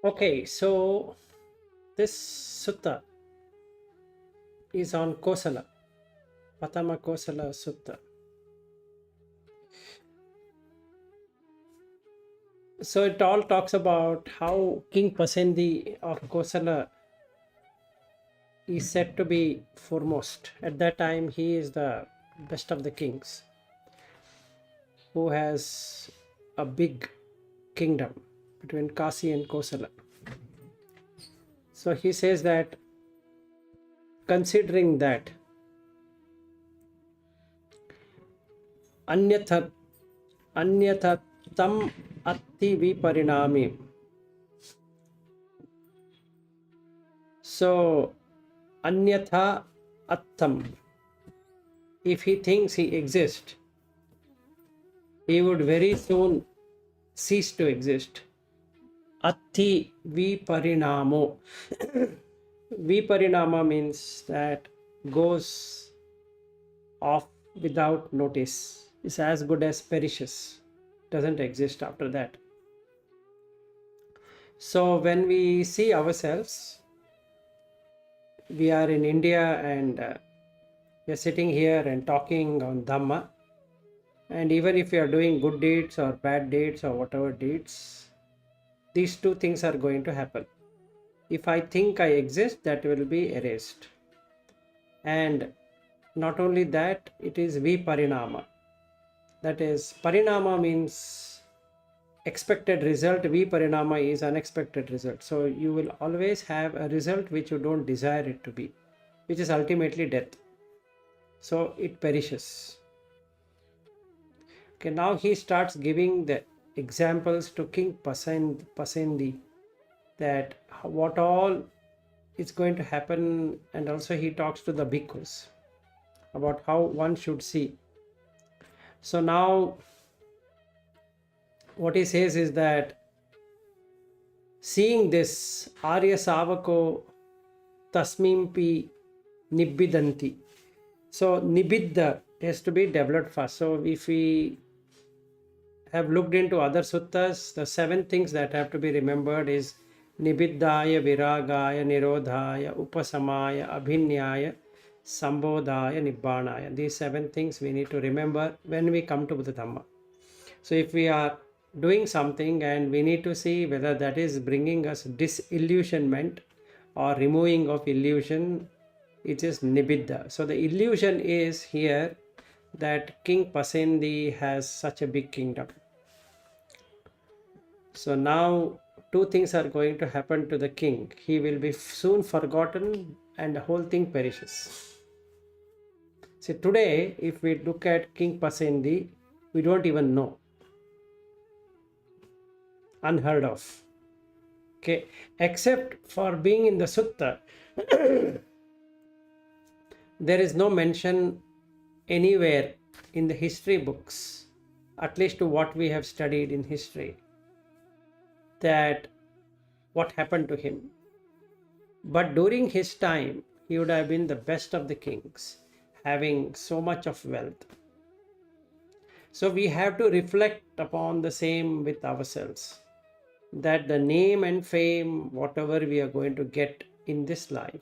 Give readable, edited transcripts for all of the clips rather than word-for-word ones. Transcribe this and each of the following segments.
Okay, so this sutta is on Kosala, Paṭhamakosalasutta. So it all talks about how King Pasendi of Kosala is said to be foremost. At that time, he is the best of the kings who has a big kingdom between Kasi and Kosala. So he says that considering that अन्यथ अन्यथ tam atti viparinami. So anyatha attam, if he thinks he exists, he would very soon cease to exist. Atti viparinamo. Viparinama means that goes off without notice, is as good as perishes, doesn't exist after that. So when we see ourselves, we are in India and we are sitting here and talking on Dhamma, and even if we are doing good deeds or bad deeds or whatever deeds, these two things are going to happen. If I think I exist, that will be erased. And not only that, it is viparinama. That is, parinama means expected result, viparinama is unexpected result. So you will always have a result which you don't desire it to be, which is ultimately death. So it perishes. Okay, now he starts giving the examples to King Pasendi, that what all is going to happen, and also he talks to the bhikkhus about how one should see. So now what he says is that seeing this Arya Savako Tasmimpi Nibbidanti. So Nibbidha has to be developed first. So if we have looked into other suttas, the 7 things that have to be remembered is Nibiddhaya, Viragaya, Nirodhaya, Upasamaya, Abhinyaya, Sambodhaya, Nibbanaya. These 7 things we need to remember when we come to Buddha Dhamma. So if we are doing something and we need to see whether that is bringing us disillusionment or removing of illusion, it is Nibiddha. So the illusion is here that King Pasendi has such a big kingdom. So now 2 things are going to happen to the king. He will be soon forgotten and the whole thing perishes. See, today, if we look at King Pasendi, we don't even know. Unheard of. Okay, except for being in the sutta, there is no mention anywhere in the history books, at least to what we have studied in history, that what happened to him. But during his time, he would have been the best of the kings, having so much of wealth. So we have to reflect upon the same with ourselves, that the name and fame, whatever we are going to get in this life,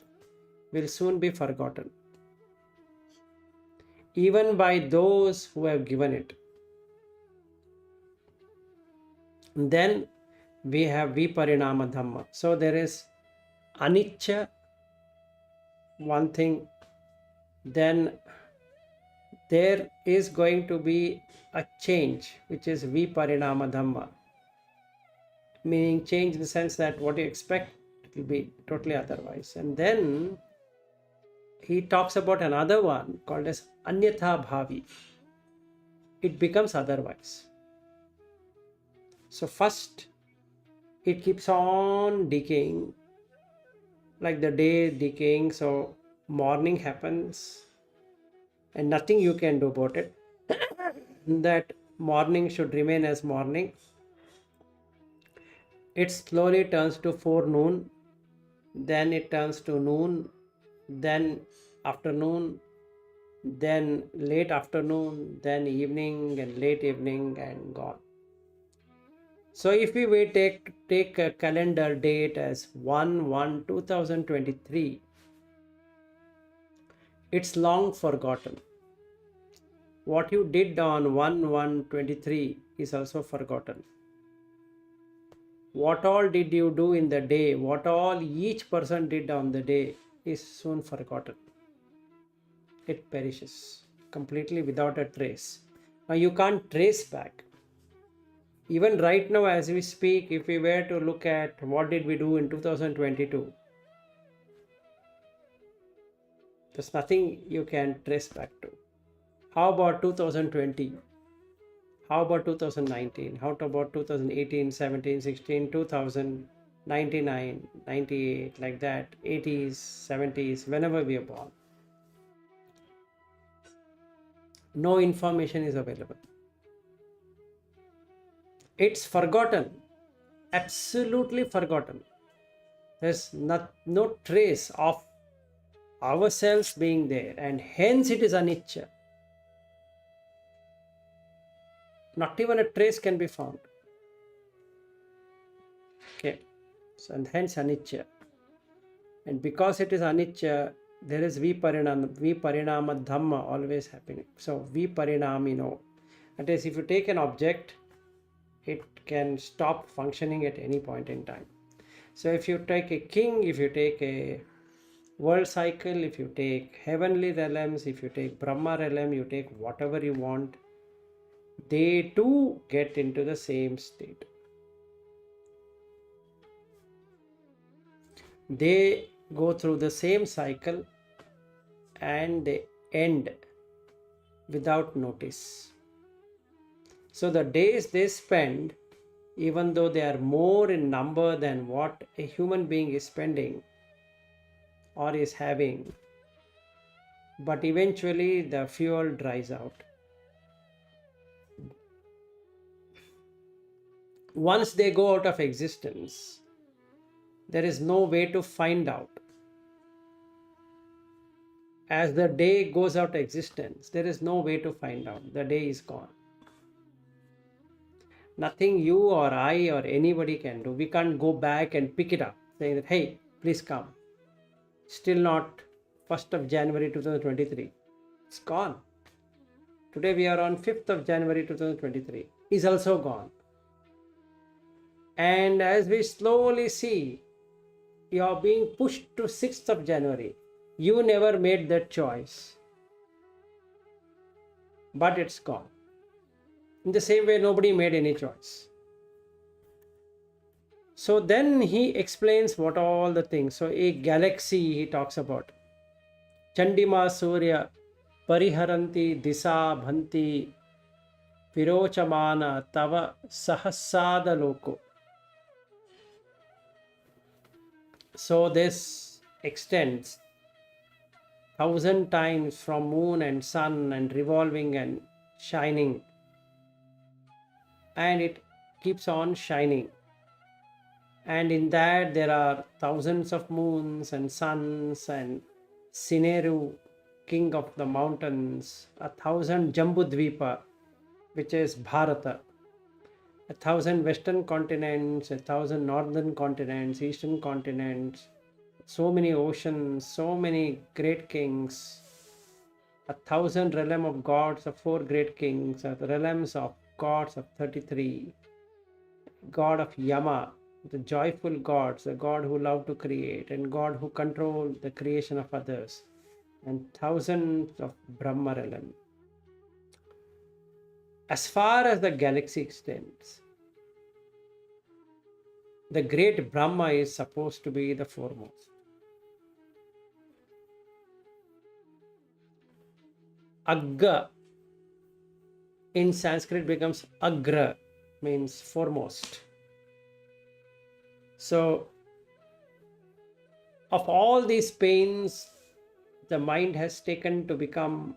will soon be forgotten, even by those who have given it. Then we have Viparinama Dhamma. So there is Anicca, one thing. Then there is going to be a change, which is Viparinama Dhamma. Meaning change in the sense that what you expect, it will be totally otherwise. And then he talks about another one called as Anyatha Bhavi. It becomes otherwise. So first, it keeps on decaying, like the day decaying. So morning happens and nothing you can do about it. That morning should remain as morning. It slowly turns to forenoon, then it turns to noon, then afternoon, then late afternoon, then evening and late evening, and gone. So if we wait, take a calendar date as 1/1/2023, it's long forgotten. What you did on 1/1/23 is also forgotten. What all did you do in the day, what all each person did on the day is soon forgotten. It perishes completely without a trace. Now you can't trace back. Even right now, as we speak, if we were to look at what did we do in 2022, there's nothing you can trace back to. How about 2020? How about 2019? How about 2018, 17, 16, 2000, 99, 98, like that, 80s, 70s, whenever we are born? No information is available. It's forgotten, absolutely forgotten. There's no trace of ourselves being there, and hence it is anicca. Not even a trace can be found. Okay, so, and hence anicca. And because it is anicca, there is viparinama dhamma always happening. So viparinamino. That is, if you take an object, it can stop functioning at any point in time. So if you take a king, if you take a world cycle, if you take heavenly realms, if you take Brahma realm, you take whatever you want, they too get into the same state. They go through the same cycle and they end without notice. So the days they spend, even though they are more in number than what a human being is spending or is having, but eventually the fuel dries out. Once they go out of existence, there is no way to find out. As the day goes out of existence, there is no way to find out. The day is gone. Nothing you or I or anybody can do. We can't go back and pick it up, saying that, hey, please come. Still not 1st of January 2023. It's gone. Today we are on 5th of January 2023. Is also gone. And as we slowly see, you are being pushed to 6th of January. You never made that choice. But it's gone. In the same way, nobody made any choice. So then he explains what all the things. So a galaxy he talks about. Chandima Surya Pariharanti Disa Bhanti Virochamana Tava Sahasada Loko. So this extends 1,000 times from moon and sun and revolving and shining, and it keeps on shining. And in that there are thousands of moons and suns and Sineru, king of the mountains, 1,000 Jambudvipa, which is Bharata, 1,000 western continents, 1,000 northern continents, eastern continents, so many oceans, so many great kings, 1,000 realm of gods of 4 great kings, the realms of gods of 33, god of Yama, the joyful gods, the god who love to create and god who control the creation of others, and thousands of Brahma realm. As far as the galaxy extends, the great Brahma is supposed to be the foremost. Agga in Sanskrit becomes Agra, means foremost. So, of all these pains the mind has taken to become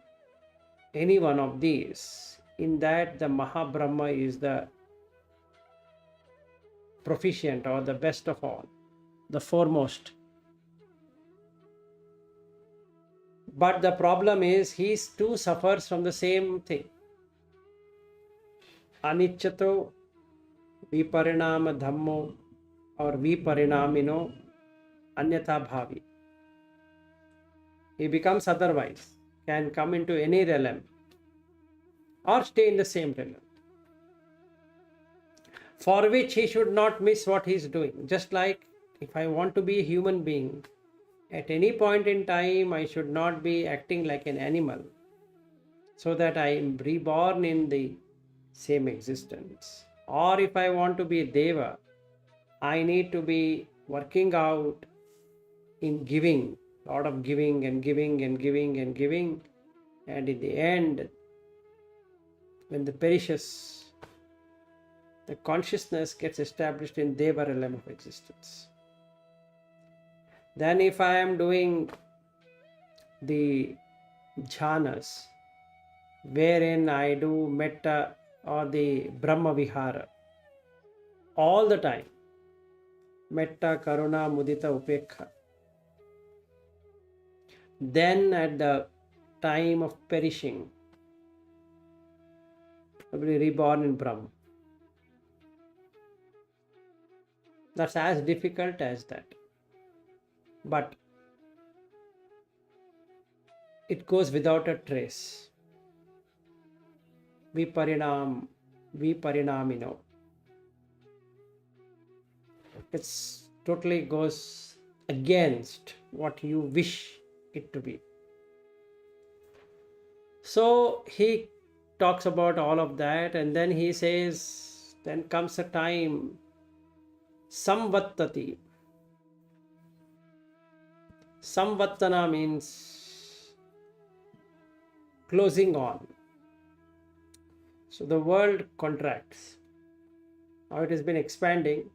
any one of these, in that the Mahabrahma is the proficient or the best of all, the foremost. But the problem is he too suffers from the same thing. Anicchato Viparinama Dhammo or Viparinamino Anyatha Bhavi. He becomes otherwise, can come into any realm or stay in the same realm, for which he should not miss what he is doing. Just like if I want to be a human being, at any point in time, I should not be acting like an animal, so that I am reborn in the same existence. Or if I want to be a Deva, I need to be working out in giving, lot of giving and giving and giving and giving. And in the end, when the perishes, the consciousness gets established in Deva realm of existence. Then if I am doing the jhanas, wherein I do metta or the Brahma Vihara, all the time, metta, karuna, mudita, upekha, then at the time of perishing, I will be reborn in Brahma. That's as difficult as that. But it goes without a trace. Viparinamino. It's totally goes against what you wish it to be. So he talks about all of that, and then he says, then comes a time, samvattati. Samvattana means closing on. So the world contracts. Now it has been expanding.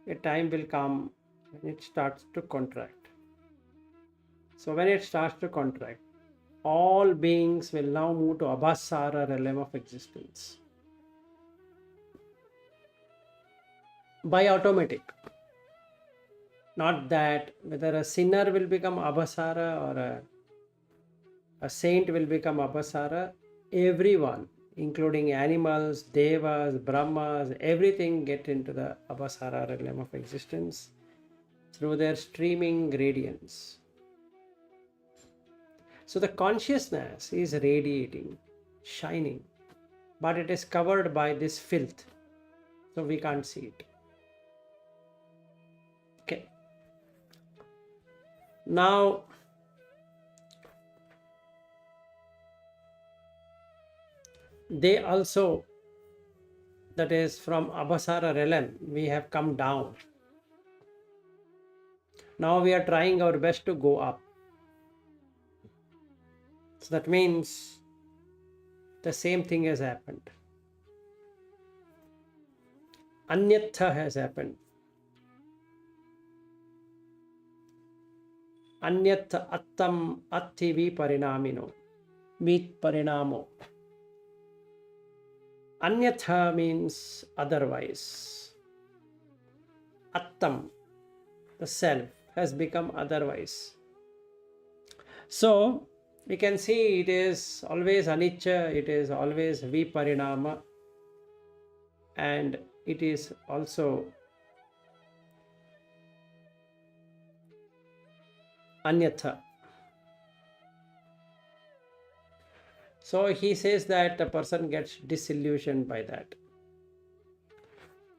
A time will come when it starts to contract. So when it starts to contract, all beings will now move to Abhasara realm of existence. By automatic. Not that whether a sinner will become Abhasara or a saint will become Abhasara, everyone, including animals, devas, brahmas, everything get into the Abhasara realm of existence through their streaming radiance. So the consciousness is radiating, shining, but it is covered by this filth, so we can't see it. Okay. Now, they also, that is from Abhasara realm, we have come down. Now we are trying our best to go up. So that means the same thing has happened. Anyatha has happened. Anyatha attam atti viparinamino. Viparinamo. Anyatha means otherwise. Attam, the self, has become otherwise. So we can see it is always anicca, it is always viparinama, and it is also anyatha. So he says that a person gets disillusioned by that.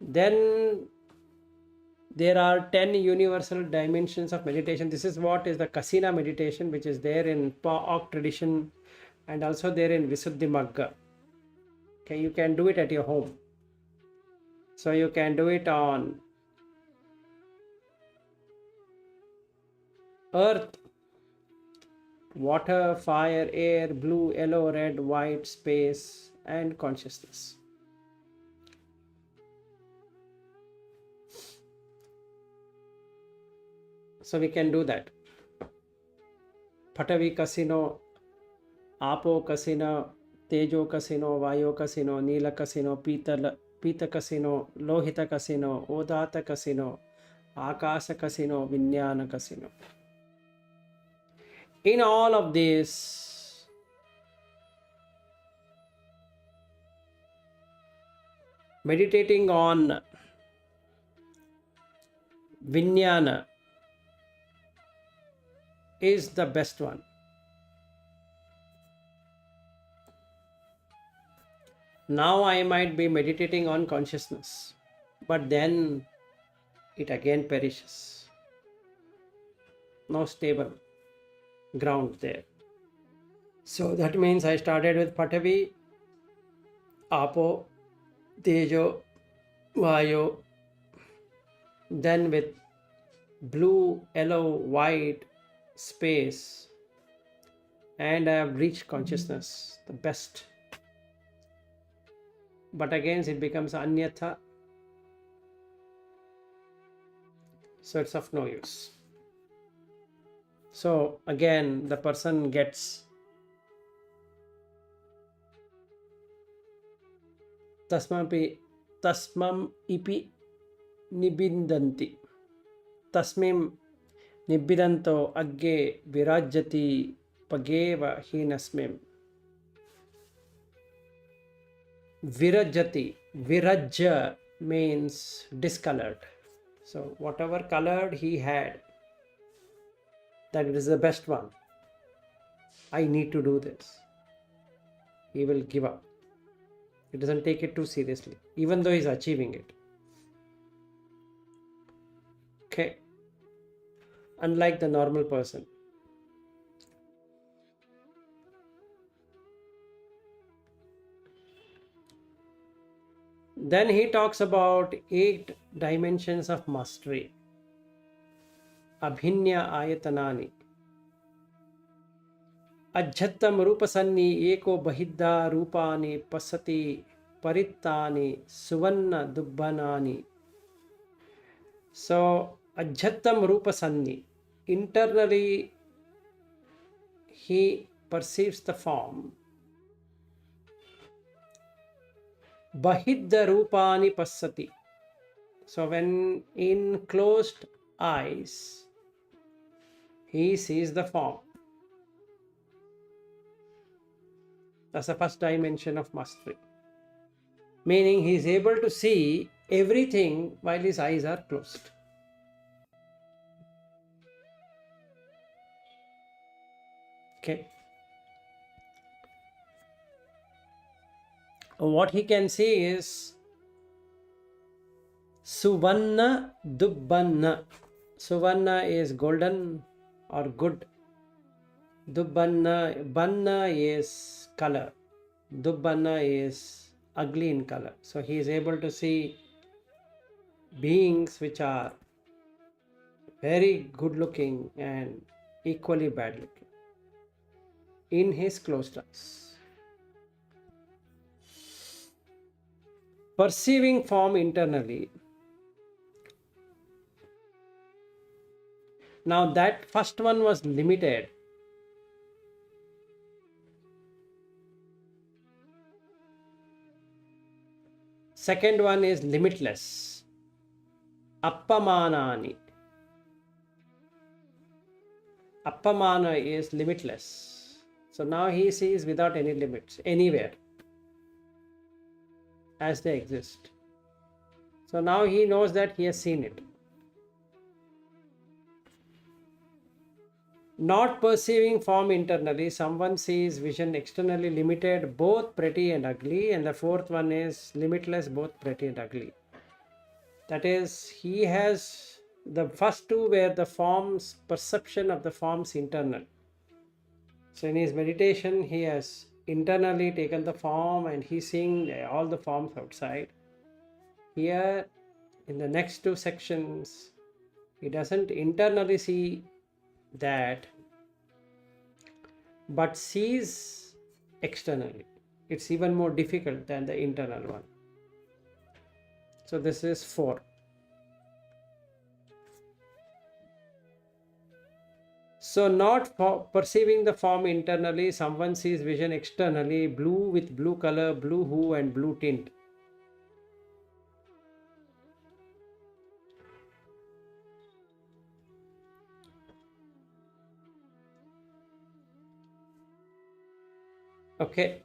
Then there are 10 universal dimensions of meditation. This is what is the Kasina meditation, which is there in Pa-Ok tradition and also there in Visuddhimagga. Okay, you can do it at your home. So you can do it on earth, water, fire, air, blue, yellow, red, white, space, and consciousness. So we can do that. Patavi kasino, apo kasino, tejo kasino, vayo kasino, nila kasino, pita kasino, lohita kasino, odata kasino, akasa kasino, vinyana kasino. In all of this, meditating on Vijnana is the best one. Now I might be meditating on consciousness, but then it again perishes. No stable ground there. So that means I started with Patavi, Apo, Tejo, Vayo, then with blue, yellow, white, space, and I have reached consciousness, the best. But again, it becomes Anyatha, so it's of no use. So again, the person gets tasmam ipi nibindanti. Tasmim nibidanto agge virajati pageva hinasmim. Virajati. Virajya means discolored. So whatever colored he had, that is the best one. I need to do this. He will give up. He doesn't take it too seriously, even though he's achieving it. Okay. Unlike the normal person. Then he talks about 8 dimensions of mastery. Abhinya ayatanani. Ajhattam rupasanni eko bahidda rupani pasati parittani suvanna dubbhanani. So Ajhattam rupasanni. Internally he perceives the form. Bahidda rupani passati. So when in closed eyes he sees the form. That's the first dimension of mastery. Meaning he is able to see everything while his eyes are closed. Okay. What he can see is Suvanna Dubbhanna. Suvanna is golden or good. Dubbhanna, Banna is color. Dubbhanna is ugly in color. So he is able to see beings which are very good looking and equally bad looking in his closed eyes. Perceiving form internally. Now that first one was limited. Second one is limitless. Appamanani. Appamana is limitless. So now he sees without any limits, anywhere, as they exist. So now he knows that he has seen it. Not perceiving form internally, someone sees vision externally limited, both pretty and ugly, and the fourth one is limitless, both pretty and ugly. That is, he has the first two were the forms, perception of the forms internal. So in his meditation, he has internally taken the form and he's seeing all the forms outside. Here, in the next two sections, he doesn't internally see that, but sees externally. It's even more difficult than the internal one. So this is 4. So not perceiving the form internally, someone sees vision externally, blue with blue color, blue hue and blue tint. Okay.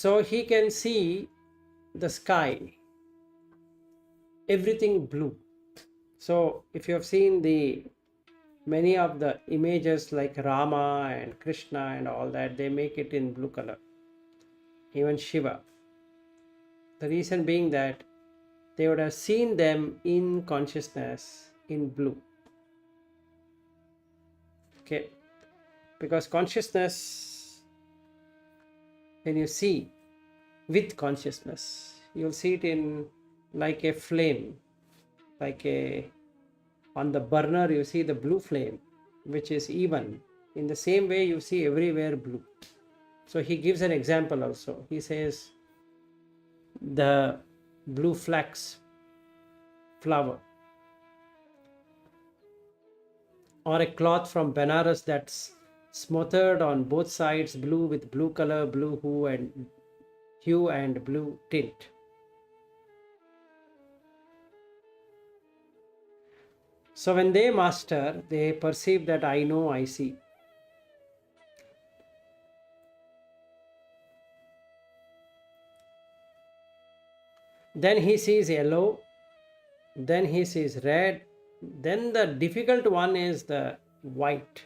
So he can see the sky, everything blue. So if you have seen the many of the images like Rama and Krishna and all that, they make it in blue color. Even Shiva. The reason being that they would have seen them in consciousness in blue. Okay, because consciousness, when you see with consciousness, you'll see it in like a flame, like a on the burner you see the blue flame, which is even. In the same way, you see everywhere blue. So he gives an example also. He says the blue flax flower, or a cloth from Benares that's smothered on both sides, blue with blue color, blue hue and blue tint. So when they master, they perceive that I know, I see. Then he sees yellow, then he sees red, then the difficult one is the white.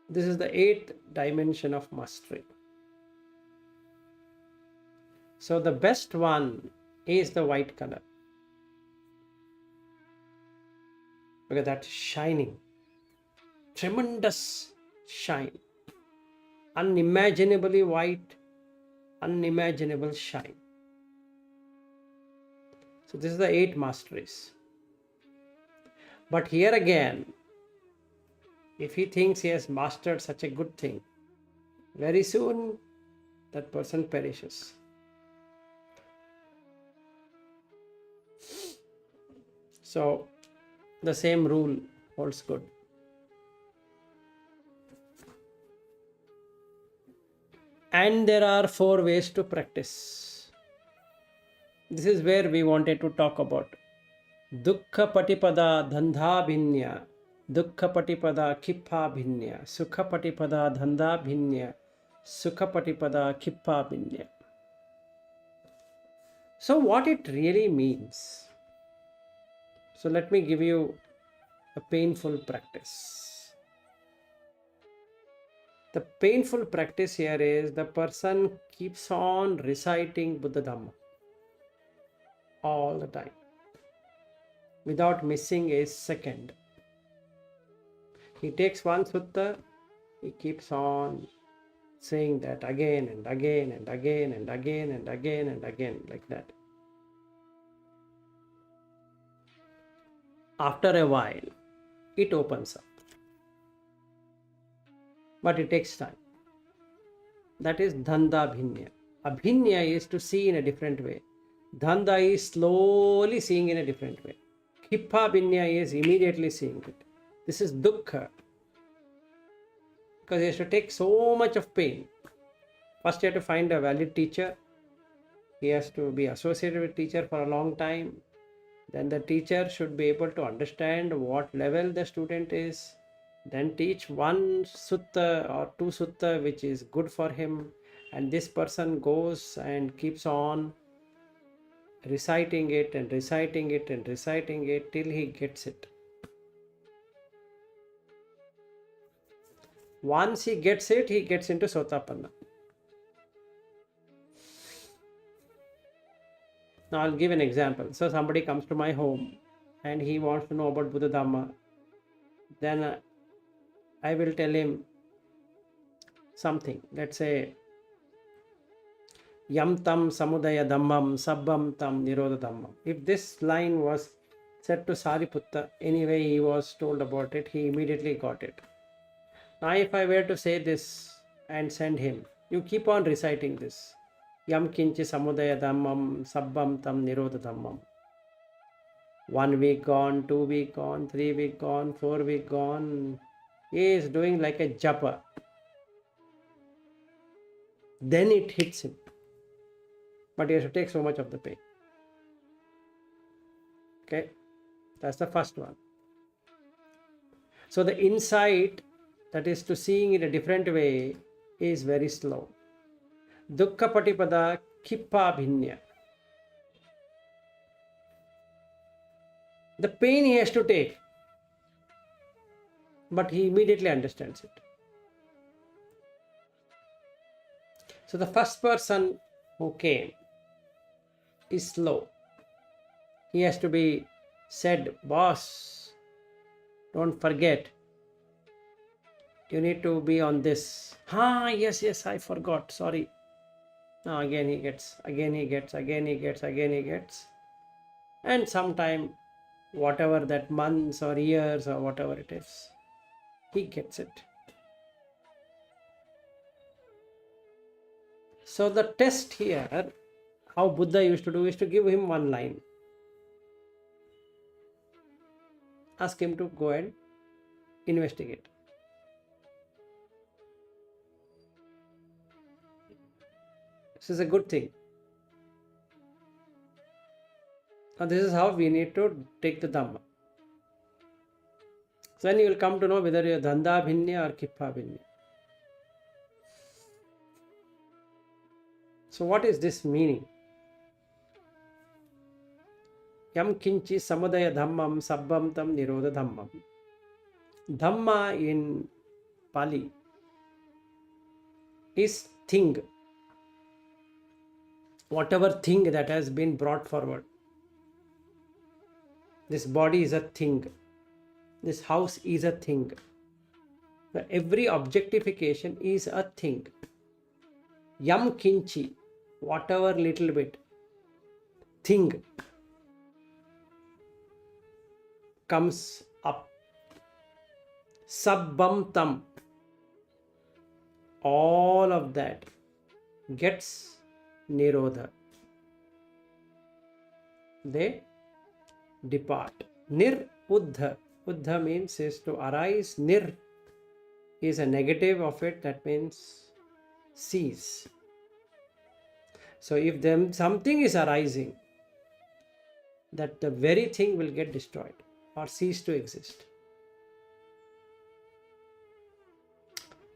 This is the eighth dimension of mastery. So the best one is the white color, because that's shining, tremendous shine, unimaginably white, unimaginable shine. So this is the eight masteries. But here again, if he thinks he has mastered such a good thing, very soon that person perishes. So the same rule holds good. And there are 4 ways to practice. This is where we wanted to talk about. Dukkha patipada dhandha bhinya, dukkha patipada kippa bhinya, sukha patipada dhandha bhinya, sukha patipada kippa bhinya. So what it really means. So let me give you a painful practice. The painful practice here is the person keeps on reciting Buddha Dhamma all the time without missing a second. He takes one sutta, he keeps on saying that again and again and again and again and again and again, like that. After a while, it opens up. But it takes time. That is dhanda bhinya. Abhinya is to see in a different way. Dhanda is slowly seeing in a different way. Kippa bhinya is immediately seeing it. This is dukkha. Because he has to take so much of pain. First, he has to find a valid teacher. He has to be associated with teacher for a long time. Then the teacher should be able to understand what level the student is. Then teach one sutta or two sutta which is good for him. And this person goes and keeps on reciting it and reciting it and reciting it till he gets it. Once he gets it, he gets into Sotapanna. Now I'll give an example. So somebody comes to my home and he wants to know about Buddha Dhamma. Then I will tell him something. Let's say, Yam tam samudaya dhammam sabbam tam nirodha dhammam. If this line was said to Sariputta, anyway he was told about it, he immediately got it. Now if I were to say this and send him, you keep on reciting this. Yam kinchi samudaya dhammam sabbam tam nirodha dhammam. 1 week gone, 2 week gone, 3 week gone, 4 week gone. He is doing like a japa. Then it hits him. But he has to take so much of the pain. Okay, that's the first one. So the insight that is to seeing in a different way, is very slow. Dukkha patipada kippa bhinya. The pain he has to take, but he immediately understands it. So the first person who came is slow. He has to be said, boss, don't forget, you need to be on this. Yes, I forgot, sorry. Now again he gets. And sometime, whatever that months or years or whatever it is, he gets it. So the test here, how Buddha used to do, is to give him one line. Ask him to go and investigate. This is a good thing. Now this is how we need to take the Dhamma. So then you will come to know whether you are Dhandha Bhinya or Kippa Bhinya. So what is this meaning? Yam kinchi samudaya dhammam sabbam tam nirodha dhammam. Dhamma in Pali is thing. Whatever thing that has been brought forward. This body is a thing. This house is a thing. Every objectification is a thing. Yam kinchi, whatever little bit thing comes up. Sabbam tam, all of that gets nirodha. They depart. Nir uddha. Uddha means is to arise. Nir is a negative of it, that means cease. So if something is arising, that the very thing will get destroyed or cease to exist.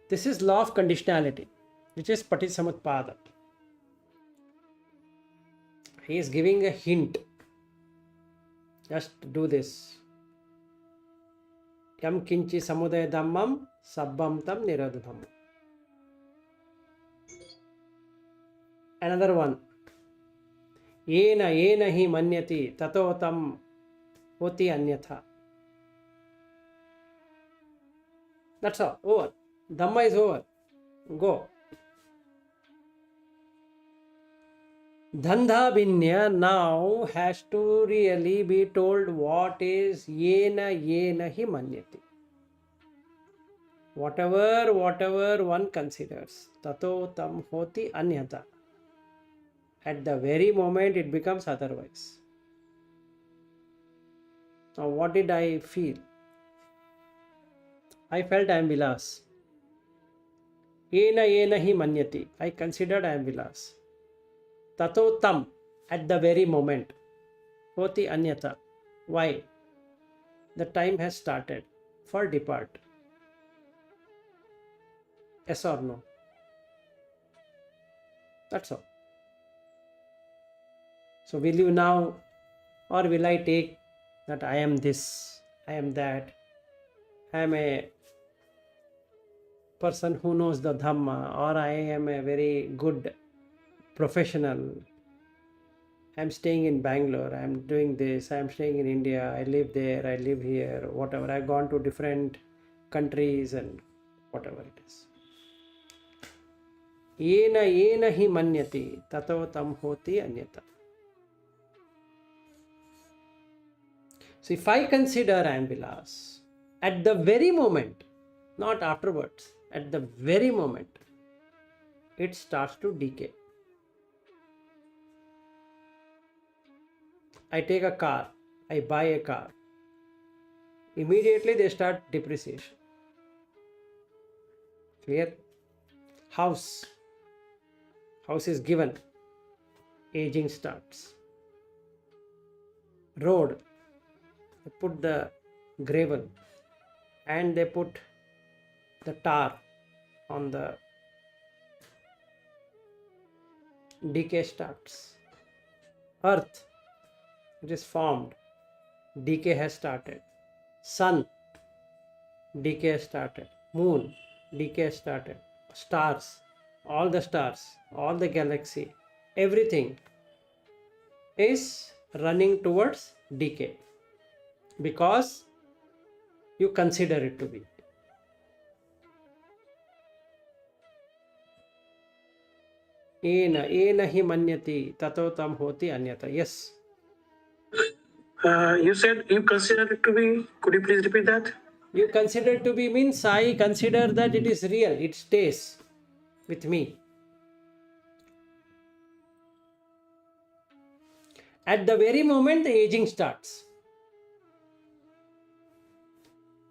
This is law of conditionality, which is Paṭhamakosalasutta. He is giving a hint. Just do this. Yam kinchi samudaya dhammam sabbam tam nirodha dhammam. Another one. Yena hi manyati tato tam hoti anyatha. That's all. Over. Dhamma is over. Go. Dhandha Bhinya now has to really be told what is yena hi manyati. Whatever one considers, tato tam hoti anyata. At the very moment it becomes otherwise. Now what did I feel? I felt I am Vilas. Yena hi manyati. I considered I am Vilas. Tato tam, at the very moment. Hoti anyata. Why? The time has started for depart. Yes or no? That's all. So will you now, or will I take that I am this, I am that, I am a person who knows the Dhamma, or I am a very good professional, I am staying in Bangalore, I am doing this, I am staying in India, I live there, I live here, whatever, I have gone to different countries and whatever it is. Yena hi manyati tato tam hoti anyata. So if I consider I am Vilas, at the very moment, not afterwards, at the very moment, it starts to decay. I take a car, I buy a car. Immediately they start depreciation. Clear? House is given, aging starts. Road, they put the gravel and they put the tar on the decay starts. Earth, it is formed, decay has started. Sun, decay has started. Moon, decay has started. Stars, all the galaxy, everything is running towards decay because you consider it to be. Ena hi manyati tato tam hoti anyata. Yes. You said you consider it to be. Could you please repeat that? You consider it to be means I consider that it is real. It stays with me. At the very moment the aging starts,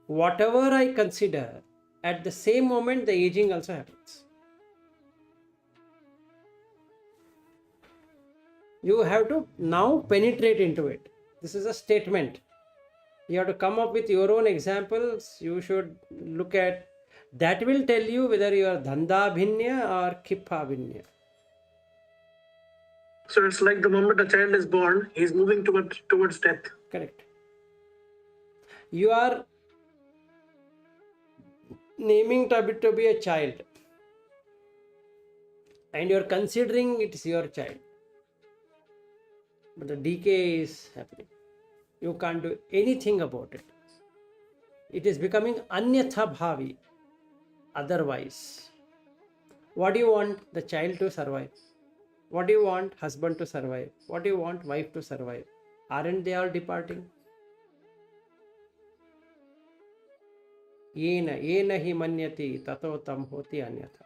whatever I consider, at the same moment the aging also happens. You have to now penetrate into it. This is a statement. You have to come up with your own examples. You should look at that, will tell you whether you are dhanda bhinya or kippa bhinya. So it's like the moment a child is born, he's moving towards death. Correct. You are naming to be a child and you are considering it is your child, but the decay is happening. You can't do anything about it. It is becoming anyatha bhavi. Otherwise, what do you want the child to survive? What do you want husband to survive? What do you want wife to survive? Aren't they all departing? Yena hi manyati tato tam hoti anyatha.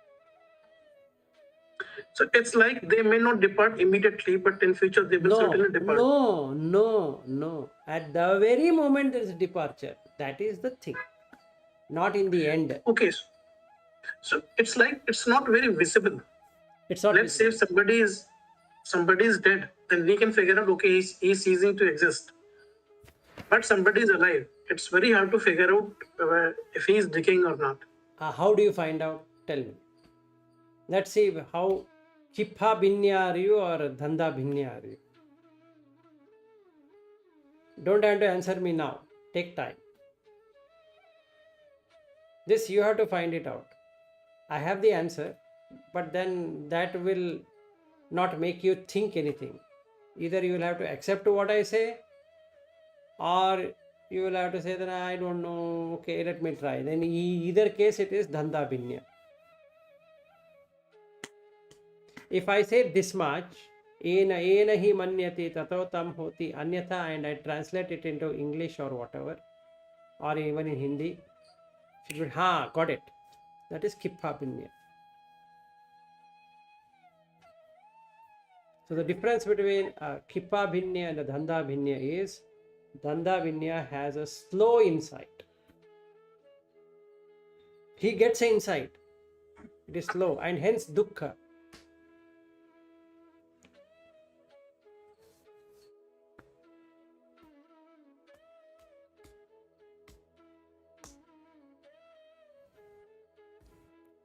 So it's like they may not depart immediately, but in future they will certainly depart. No. At the very moment there is departure. That is the thing. Not in the end. Okay. So it's like it's not very visible. It's not Let's say if visible. somebody is dead, then we can figure out, okay, he's ceasing to exist. But somebody is alive. It's very hard to figure out if he is decaying or not. How do you find out? Tell me. Let's see how kippa bhinya are you or dhanda bhinya are you. Don't have to answer me now. Take time. This you have to find it out. I have the answer, but then that will not make you think anything. Either you will have to accept what I say, or you will have to say that I don't know, okay, let me try. Then either case it is dhanda bhinya. If I say this much, ena hi manyati tato tam hoti anyatha, and I translate it into English or whatever, or even in Hindi, you would, got it. That is kippa bhinya. So the difference between kippa bhinya and the dhanda bhinya is dhanda bhinya has a slow insight. He gets an insight. It is slow and hence dukkha.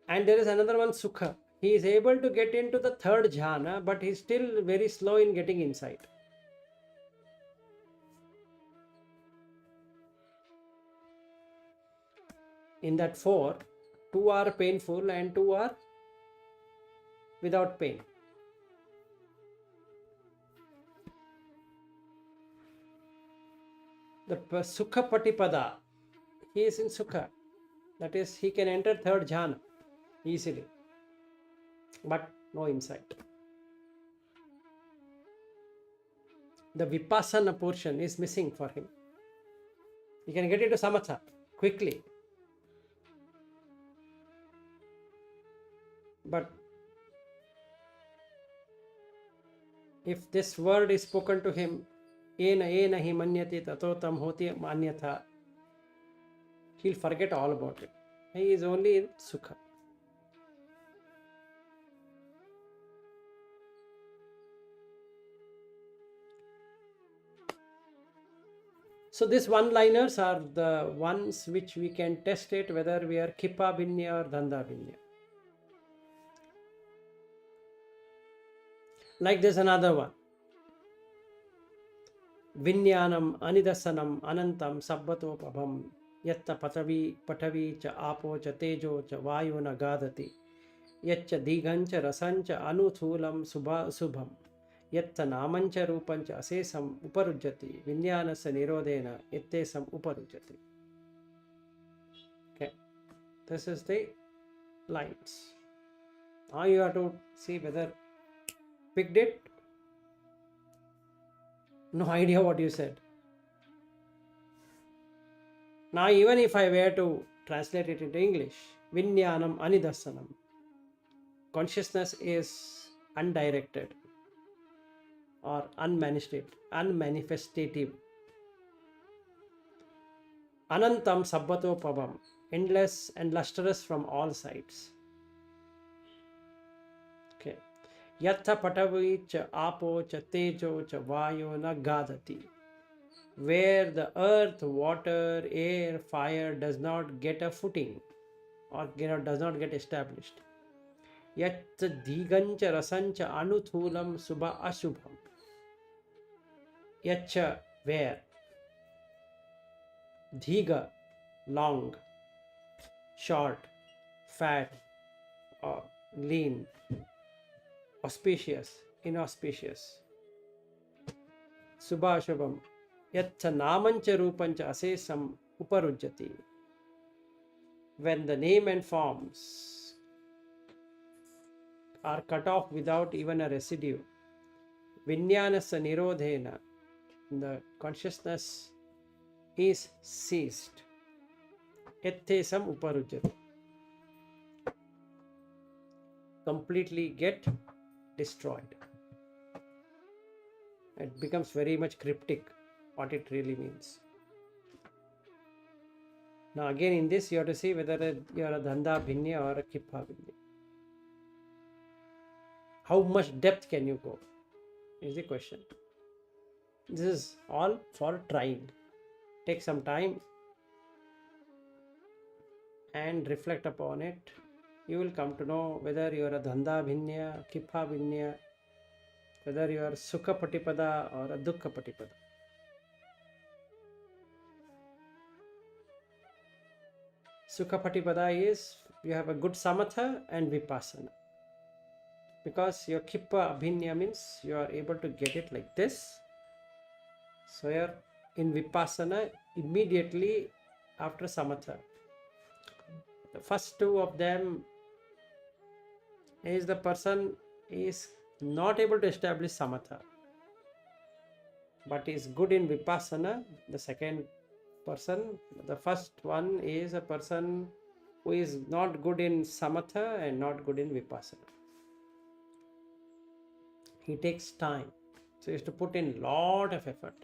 And there is another one, sukha. He is able to get into the third jhana, but he is still very slow in getting insight. In that four, two are painful and two are without pain. The sukha patipada, he is in sukha. That is, he can enter third jhana easily, but no insight. The vipassana portion is missing for him. He can get into samatha quickly, but if this word is spoken to him, ena hi manyati tato tam hoti manyatha, he'll forget all about it. He is only in sukha. So these one-liners are the ones which we can test it whether we are Kippa Binya or Dhanda Binya. Like there's another one. Vinyanam anidasanam anantam sabbatopabham yatta patavi cha apo cha tejo cha vayu nagadati yaccha digancha rasancha anuthulam subham yatta namancha rupancha asesam uparujjati vinyanasa nirodhena ittesam uparujjati. Okay, this is the lines. Now you have to see whether picked it. No idea what you said. Now even if I were to translate it into English, Vinyanam anidasanam. Consciousness is undirected or unmanifestative. Anantam sabbatopabam, endless and lustrous from all sides. Okay. Yattha patavi cha apo cha tejo cha vayo na gadati. Where the earth, water, air, fire does not get a footing or does not get established. Yatta digancha rasancha anuthulam subha ashubham. Yacha, where? Dhiga, long, short, fat, or lean, auspicious, inauspicious. Subha ashubham. Yatta namancha rupancha asesam uparujjati. When the name and forms are cut off without even a residue, vinyanasa nirodhena, the consciousness is ceased. Ettesam uparujjati. Completely get destroyed. It becomes very much cryptic what it really means. Now again in this you have to see whether you are a Dhanda Bhinya or a Kippa Bhinya. How much depth can you go is the question. This is all for trying. Take some time and reflect upon it. You will come to know whether you are a Dhanda Bhinya, Kippa Bhinya, whether you are Sukha Patipada or a Dukkha Patipada. Sukha Patipada is you have a good Samatha and Vipassana. Because your Kippa Abhinya means you are able to get it like this. So you're in Vipassana immediately after Samatha. The first two of them is the person is not able to establish Samatha, but is good in Vipassana. The second person, the first one is a person who is not good in Samatha and not good in Vipassana. He takes time. So he has to put in lot of effort.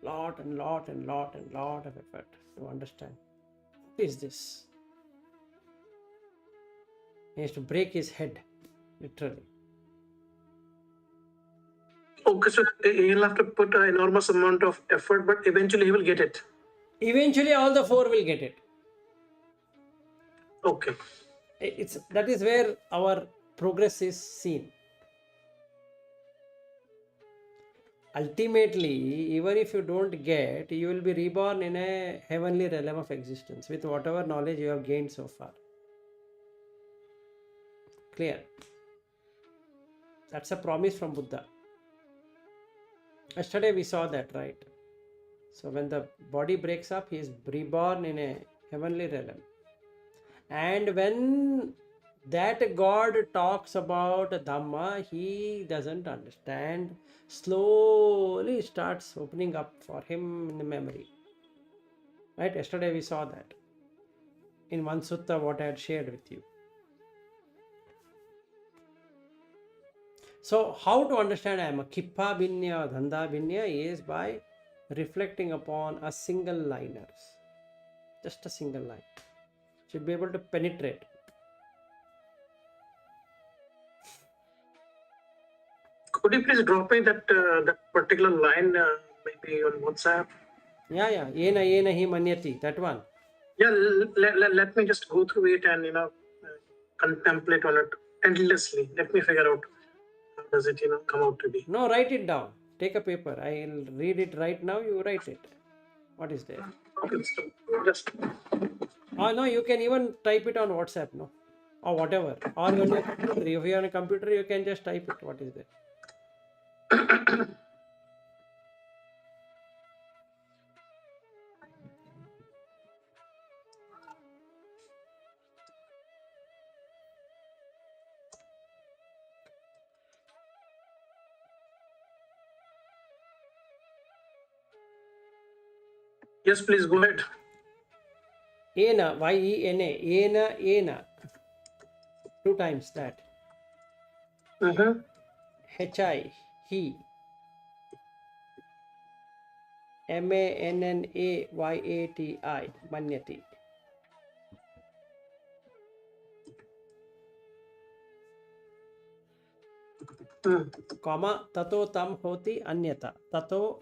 Lot of effort to understand. What is this? He has to break his head, literally. Okay, so he'll have to put an enormous amount of effort, but eventually he will get it. Eventually all the four will get it. Okay. That is where our progress is seen. Ultimately, even if you don't get, you will be reborn in a heavenly realm of existence with whatever knowledge you have gained so far. Clear? That's a promise from Buddha. Yesterday we saw that, right? So when the body breaks up, he is reborn in a heavenly realm. And when that God talks about Dhamma, he doesn't understand. Slowly starts opening up for him in the memory. Right? Yesterday we saw that in one sutta what I had shared with you. So how to understand I am a Kippa Binya or Dhanda Binya is by reflecting upon a single liners. Just a single line. Should be able to penetrate. Could you please drop me that particular line maybe on WhatsApp? Yeah. Ena hi manyati. That one. Yeah, let me just go through it and contemplate on it endlessly. Let me figure out how does it come out to be. No, write it down. Take a paper. I'll read it right now. You write it. What is there? Okay, so just Oh no, you can even type it on WhatsApp, no, or whatever. Or on your computer. If you're on a computer, you can just type it. What is there? yes, please go ahead. Ena, Y-E-N-A, ena. 2 times that. Mm-hmm. H-I, he. M-A-N-N-A-Y-A-T-I, manyati. Mm. Comma, tato tam hoti anyata. Tato,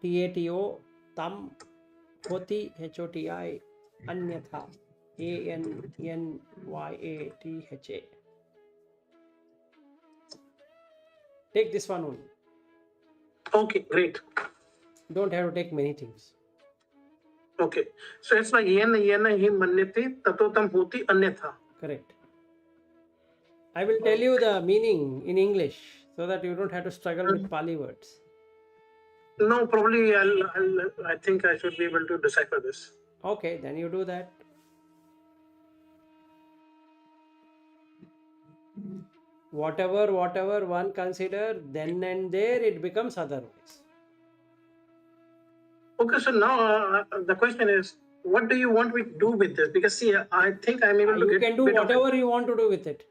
T-A-T-O, tam hoti, H-O-T-I, anyatha. A-N-N-Y-A-T-H-A. Take this one only. Okay, great. Don't have to take many things. Okay, so it's like yen hi manyati tatotam hoti anyatha. Correct. I will tell you the meaning in English so that you don't have to struggle with Pali words. No, probably I think I should be able to decipher this. Okay, then you do that. Whatever one consider, then and there it becomes otherwise. Okay, so now the question is, what do you want me to do with this? Because see, I think I'm able to You get can do bit of it. whatever you want to do with it.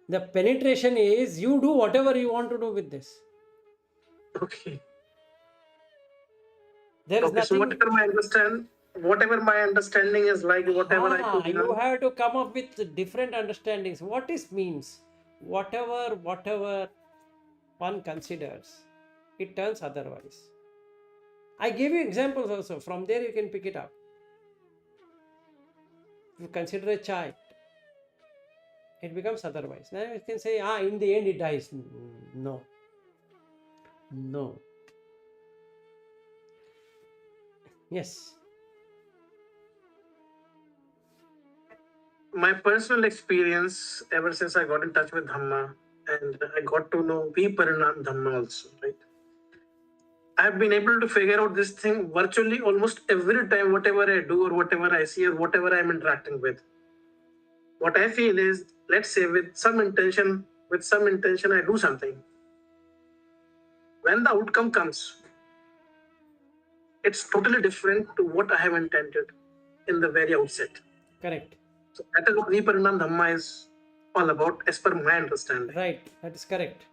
The penetration is you do whatever you want to do with this. Okay. There is Okay, so nothing. whatever my understanding is like, whatever I could, You have to come up with different understandings. What is means? Whatever one considers, it turns otherwise. I gave you examples also. From there you can pick it up. If you consider a child, it becomes otherwise. Now you can say, in the end it dies. No. No. Yes. my personal experience ever since I got in touch with Dhamma and I got to know Viparinam Dhamma also, right? I've been able to figure out this thing virtually almost every time, whatever I do or whatever I see or whatever I'm interacting with. What I feel is, let's say with some intention, I do something. When the outcome comes, it's totally different to what I have intended in the very outset. Correct. So that is what Viparinam Dhamma is all about, as per my understanding. Right. That is correct.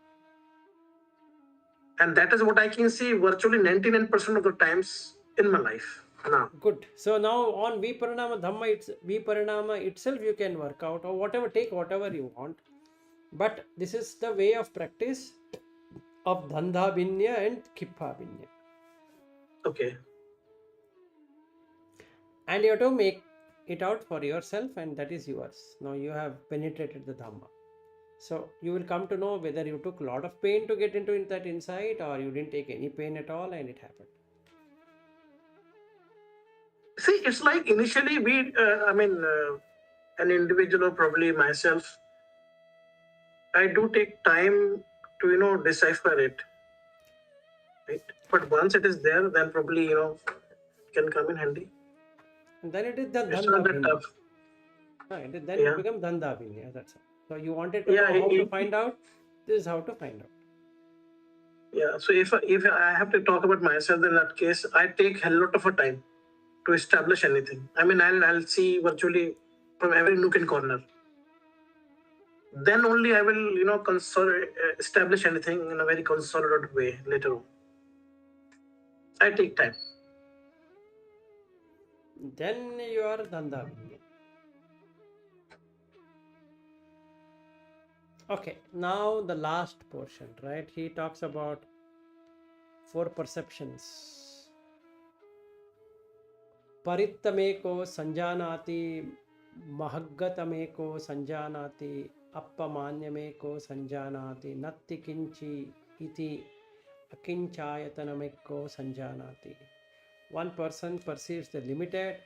And that is what I can see virtually 99% of the times in my life now. Good. So now on Viparinama Dhamma, Viparinama itself you can work out or whatever, take whatever you want. But this is the way of practice of Dhandha Binya and Khippa Binya. Okay. And you have to make it out for yourself, and that is yours. Now you have penetrated the Dhamma. So you will come to know whether you took a lot of pain to get into that insight or you didn't take any pain at all and it happened. See, it's like initially an individual or probably myself, I do take time to, decipher it. Right. But once it is there, then probably, it can come in handy. And then it is the It's not Dhandha that Binya. tough. Then it Yeah. becomes Dhandha Binya. That's all. So you wanted to Yeah. know how to find out. This is how to find out. Yeah. So if I have to talk about myself, in that case, I take a lot of a time to establish anything. I mean, I'll see virtually from every nook and corner. Then only I will, establish anything in a very consolidated way later on. I take time. Then you are Dhandha Binya. Okay, now the last portion, right? He talks about 4 perceptions. Parittameko sanjanati, mahaggatameko sanjanati, appamanyameko sanjanati, natti kinchi iti akinchayatanameko sanjanati. One person perceives the limited,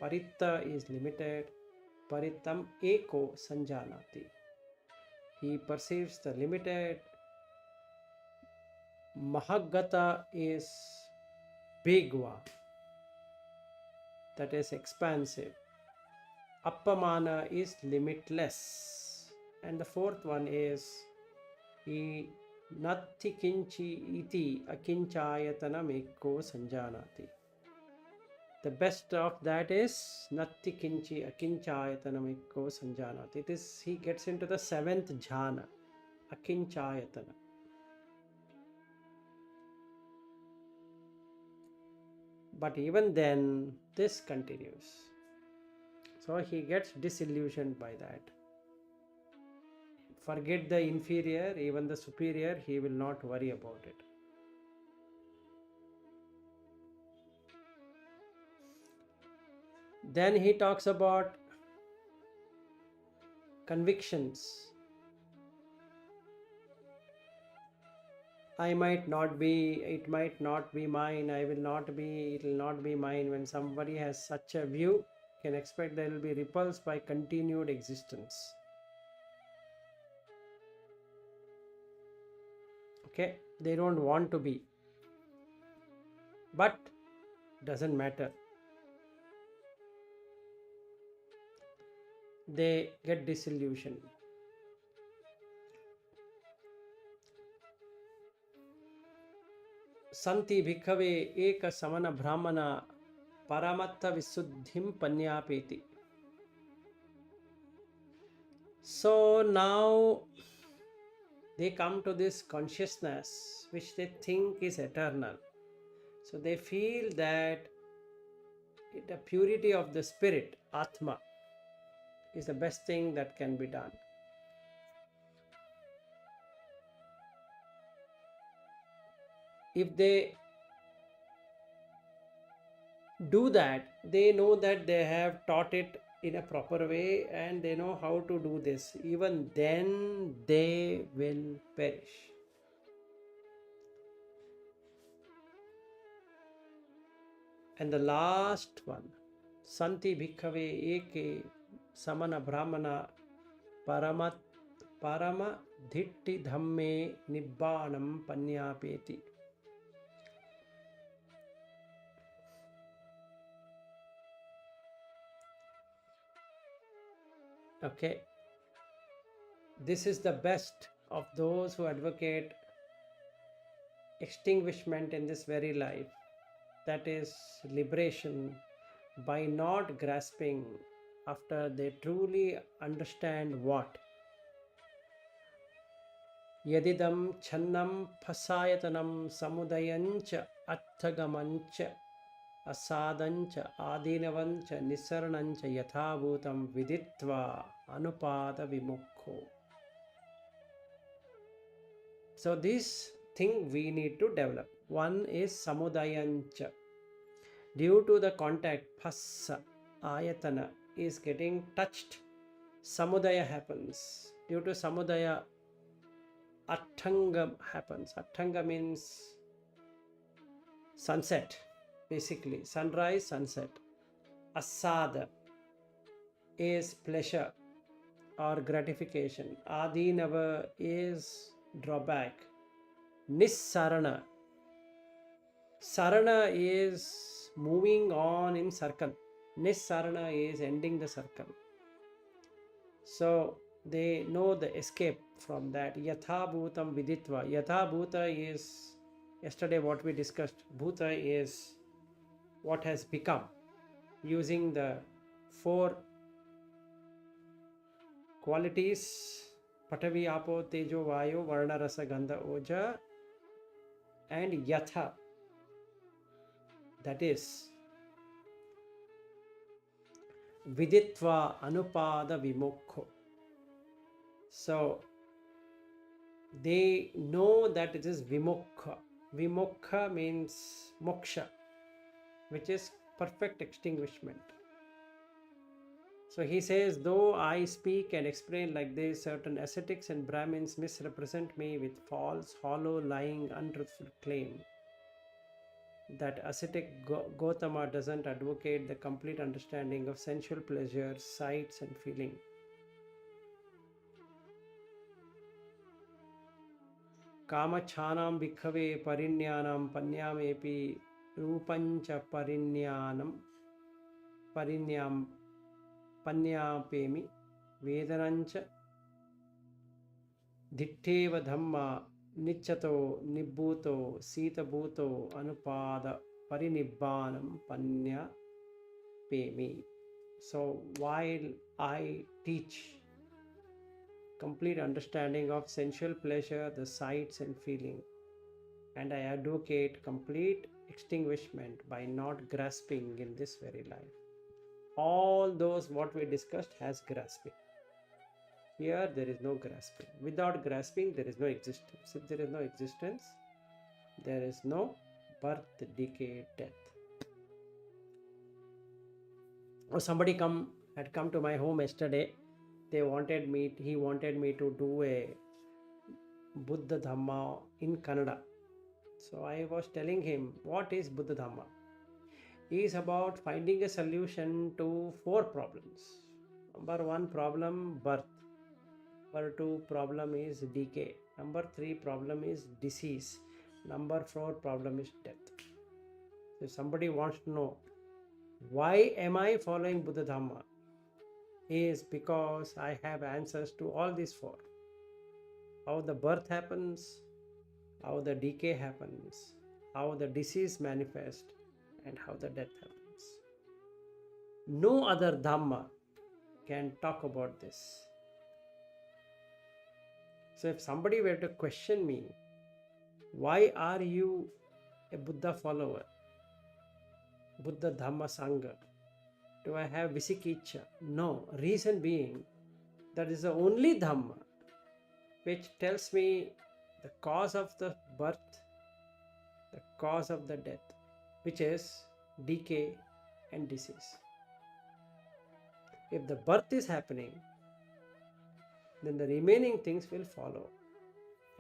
paritta is limited, parittam eko sanjanati. He perceives the limited, mahaggata is big one, that is expansive. Appamana is limitless. And the fourth one is he natti kinchi iti akinchayatanam ekko sanjanati. The best of that is natti kinchi akinchayatanam ekko sanjanati. It is, he gets into the 7th jhana, akinchayatana. But even then, this continues. So he gets disillusioned by that. Forget the inferior, even the superior, he will not worry about it. Then he talks about convictions. I might not be, it might not be mine, I will not be, it will not be mine. When somebody has such a view, you can expect they will be repulsed by continued existence. Okay, they don't want to be, but doesn't matter. They get disillusioned. Santi bhikkhave eka samana brahmana paramatta visuddhim panyapeti. So now they come to this consciousness which they think is eternal. So they feel that the purity of the spirit, Atma, is the best thing that can be done. If they do that, they know that they have taught it in a proper way and they know how to do this. Even then, they will perish. And the last one, Santi bhikkhave eke samana brahmana parama dhitti dhamme nibbanam panyapeti. Okay, this is the best of those who advocate extinguishment in this very life, that is liberation, by not grasping after they truly understand what yadidam channam phasayatanam samudayancha attagamancha asadancha adinavancha nisaranancha yathabhutam viditva anupada vimukho. So this thing we need to develop. One is samudayancha. Due to the contact, phassa, ayatana is getting touched, samudaya happens. Due to samudaya, attanga happens. Attanga means sunset, basically sunrise, sunset. Asada is pleasure or gratification. Adinava is drawback. Nissarana, sarana is moving on in circle. Nissarana is ending the circle. So they know the escape from that. Yatha bhutam viditva. Yatha bhuta is, yesterday what we discussed, bhuta is what has become, using the 4 qualities, Patavi apo tejo vayo varna rasa gandha oja, and yatha, that is viditva anupada vimukho. So they know that it is vimukha, Vimokha means moksha, which is perfect extinguishment. So he says, though I speak and explain like this, certain ascetics and Brahmins misrepresent me with false, hollow, lying, untruthful claim that ascetic Gautama doesn't advocate the complete understanding of sensual pleasures, sights, and feeling. Kamachanam bhikkave parinyanam panyamepi rupancha parinyam panyapemi vedanancha ditteva dhamma nichato nibbhuto sitabhuto anupada parinibbanam panyapemi. So while I teach complete understanding of sensual pleasure, the sights and feeling, and I advocate complete extinguishment by not grasping in this very life. All those what we discussed has grasping. Here there is no grasping. Without grasping, there is no existence. If there is no existence, there is no birth, decay, death. Or somebody had come to my home yesterday. He wanted me to do a Buddha Dhamma in Kannada. So I was telling him, what is Buddha Dhamma? It is about finding a solution to 4 problems. Number 1 problem, birth. Number 2 problem is decay. Number 3 problem is disease. Number 4 problem is death. So if somebody wants to know, why am I following Buddha Dhamma? Is because I have answers to all these 4. How the birth happens, how the decay happens, how the disease manifests, and how the death happens. No other Dhamma can talk about this. So if somebody were to question me, why are you a Buddha follower? Buddha Dhamma Sangha? Do I have Visikicha? No. Reason being, that is the only Dhamma which tells me the cause of the birth, the cause of the death, which is decay and disease. If the birth is happening, then the remaining things will follow.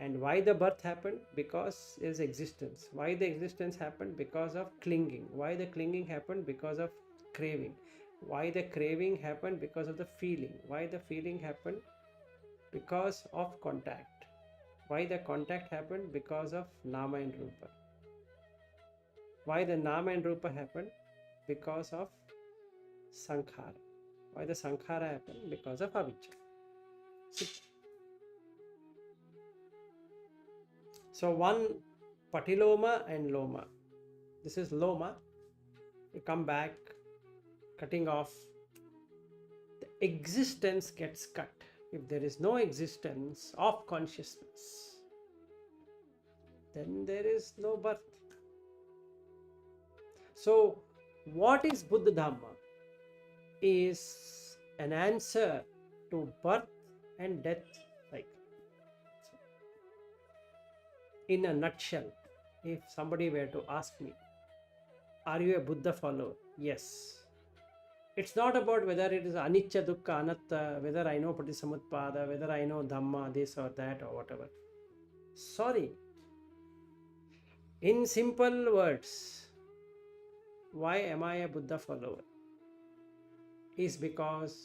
And why the birth happened? Because is existence. Why the existence happened? Because of clinging. Why the clinging happened? Because of craving. Why the craving happened? Because of the feeling. Why the feeling happened? Because of contact. Why the contact happened? Because of Nama and Rupa. Why the Nama and Rupa happened? Because of Sankhara. Why the Sankhara happened? Because of Avijja. So one Patiloma and Loma. This is Loma. You come back, cutting off. The existence gets cut. If there is no existence of consciousness, then there is no birth. So what is Buddha Dhamma? Is an answer to birth and death cycle. In a nutshell, if somebody were to ask me, are you a Buddha follower? Yes. It's not about whether it is anicca, dukkha, anatta, whether I know Paṭhamakosalasutta, whether I know Dhamma, this or that or whatever. Sorry. In simple words, why am I a Buddha follower? Is because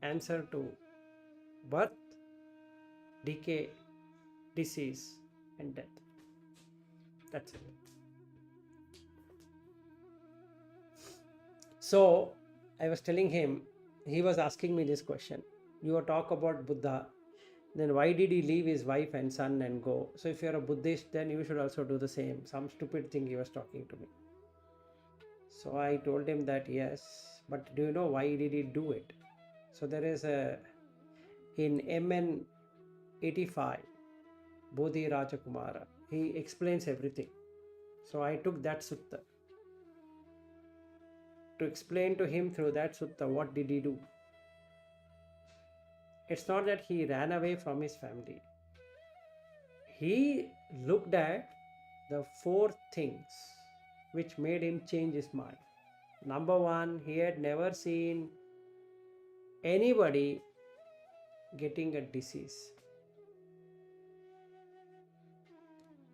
answer to birth, decay, disease, and death. That's it. So I was telling him, he was asking me this question. You talk about Buddha, then why did he leave his wife and son and go? So if you're a Buddhist, then you should also do the same. Some stupid thing he was talking to me. So I told him that yes, but do you know why did he do it? So there is in AN10.29, Bodhi Rajakumara, he explains everything. So I took that sutta to explain to him through that sutta what did he do. It's not that he ran away from his family. He looked at the 4 things which made him change his mind. Number 1, he had never seen anybody getting a disease.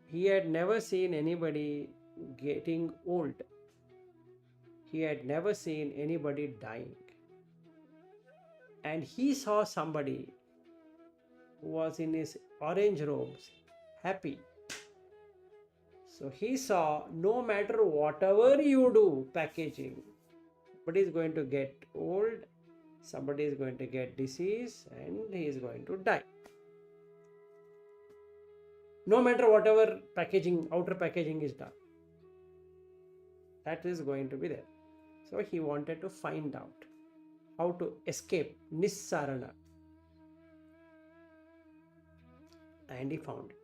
He had never seen anybody getting old. He had never seen anybody dying. And he saw somebody who was in his orange robes, happy. So he saw, no matter whatever you do, packaging, somebody is going to get old, somebody is going to get disease, and he is going to die. No matter whatever packaging, outer packaging is done, that is going to be there. So he wanted to find out how to escape Nissarana. And he found it.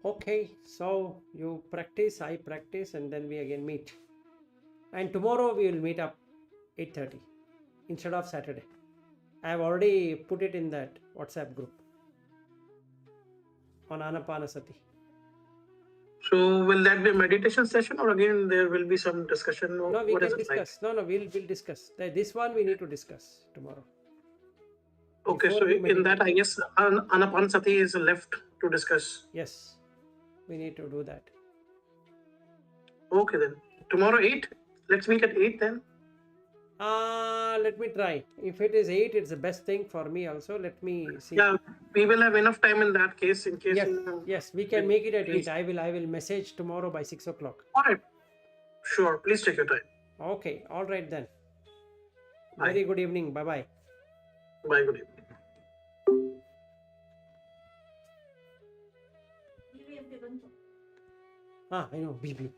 Okay, so you practice, I practice, and then we again meet. And tomorrow we will meet up 8:30 instead of Saturday. I have already put it in that WhatsApp group on Anapanasati. So will that be a meditation session, or again there will be some discussion? No, we What is can it like? discuss. No, we'll discuss. This one we need to discuss tomorrow. Okay, Before so we in meditate. that, I guess Anapanasati is left to discuss. Yes, we need to do that. Okay then. Tomorrow 8. Let's meet at 8 then. Let me try. If it is 8, it's the best thing for me also. Let me see. Yeah, we will have enough time in that case, in case. Yes, you know, yes, we can make it at please. 8. I will message tomorrow by 6 o'clock. All right. Sure. Please take your time. Okay, all right then. Bye. Very good evening. Bye-bye. Bye. Good evening. I know. Beep, beep.